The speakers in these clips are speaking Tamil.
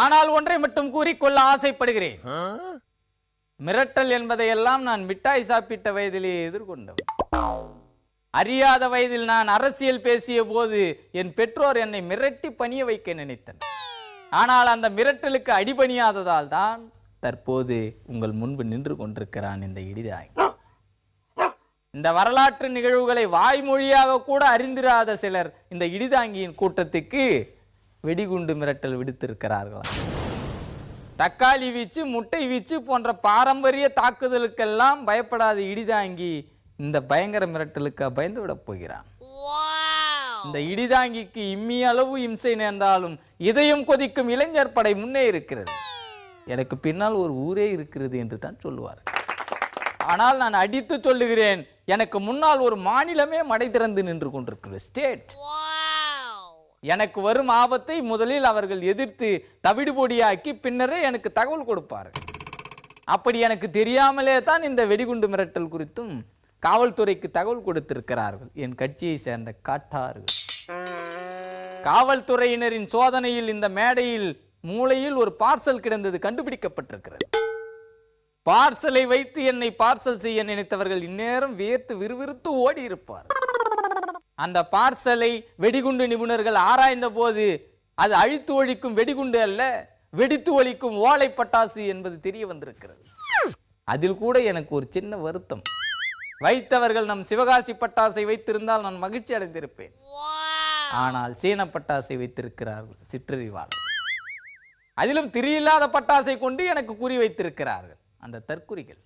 ஆனால் ஒன்றை மட்டும் கூறிக்கொள்ள ஆசைப்படுகிறேன். மிரட்டல் என்பதையெல்லாம் நான் மிட்டாய் சாப்பிட்ட வயதிலேயே எதிர்கொண்டவன். அறியாத வயதில் நான் அரசியல் பேசிய போது என் பெற்றோர் என்னை மிரட்டி பணிய வைக்க நினைத்தனர். ஆனால் அந்த மிரட்டலுக்கு அடிபணியாததால் தான் தற்போது உங்கள் முன்பு நின்று கொண்டிருக்கிறான் இந்த இடிதாங்கி. இந்த வரலாற்று நிகழ்வுகளை வாய்மொழியாக கூட அறிந்திராத சிலர் இந்த இடிதாங்கியின் கூட்டத்துக்கு வெடிகுண்டு மிரட்டல் விடுத்திருக்கிறார்களாம். தக்காளி வீச்சு, முட்டை வீச்சு போன்ற பாரம்பரிய தாக்குதலுக்கெல்லாம் பயப்படாத இடிதாங்கி இந்த பயங்கர மிரட்டலுக்கு பயந்து விட போகிறான். இந்த இடிதாங்கிக்கு இம்மி அளவு இம்சை நேர்ந்தாலும் இதயம் கொதிக்கும் இளைஞர் படை முன்னே இருக்கிறது. எனக்கு பின்னால் ஒரு ஊரே இருக்கிறது என்று தான் சொல்லுவார். ஆனால் நான் அடித்து சொல்லுகிறேன், எனக்கு முன்னால் ஒரு மாநிலமே மடை திறந்து நின்று கொண்டிருக்கிறது. ஸ்டேட். எனக்கு வரும் ஆபத்தை முதலில் அவர்கள் எதிர்த்து தவிடுபொடியாக்கி பின்னரே எனக்கு தகவல் கொடுப்பார்கள். அப்படி எனக்கு தெரியாமலே தான் இந்த வெடிகுண்டு மிரட்டல் குறித்தும் காவல்துறைக்கு தகவல் கொடுத்திருக்கிறார்கள் என் கட்சியை சேர்ந்த காட்டார்கள். காவல்துறையினரின் சோதனையில் இந்த மேடையில் மூளையில் ஒரு பார்சல் கிடந்தது கண்டுபிடிக்கப்பட்டிருக்கிறது. பார்சலை வைத்து என்னை பார்சல் செய்ய நினைத்தவர்கள் இந்நேரம் வியர்த்து விறுவிறுத்து ஓடி இருப்பார். அந்த பார்சலை வெடிகுண்டு நிபுணர்கள் ஆராய்ந்த போது அது அழித்து ஒழிக்கும் வெடிகுண்டு அல்ல, வெடித்து ஒழிக்கும் ஓலை பட்டாசு என்பது தெரிய வந்திருக்கிறது. அதில் கூட எனக்கு ஒரு சின்ன வருத்தம். வைத்தவர்கள் நம் சிவகாசி பட்டாசை வைத்திருந்தால் நான் மகிழ்ச்சி அடைந்திருப்பேன். ஆனால் சீன பட்டாசை வைத்திருக்கிறார்கள் சிற்றறிவாளர். அதிலும் திரியில்லாத பட்டாசை கொண்டு எனக்கு குறி வைத்திருக்கிறார்கள் அந்த தற்குறிகள்.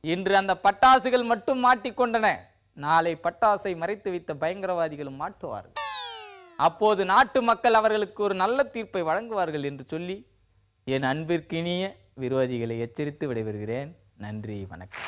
இன்று அந்த பட்டாசுகள் மட்டும் மாட்டிக்கொண்டன, நாளை பட்டாசை மறைத்து வைத்த பயங்கரவாதிகளும் மாட்டுவார்கள். அப்போது நாட்டு மக்கள் அவர்களுக்கு ஒரு நல்ல தீர்ப்பை வழங்குவார்கள் என்று சொல்லி என் அன்பிற்கினிய விரோதிகளை எச்சரித்து விடைபெறுகிறேன். நன்றி, வணக்கம்.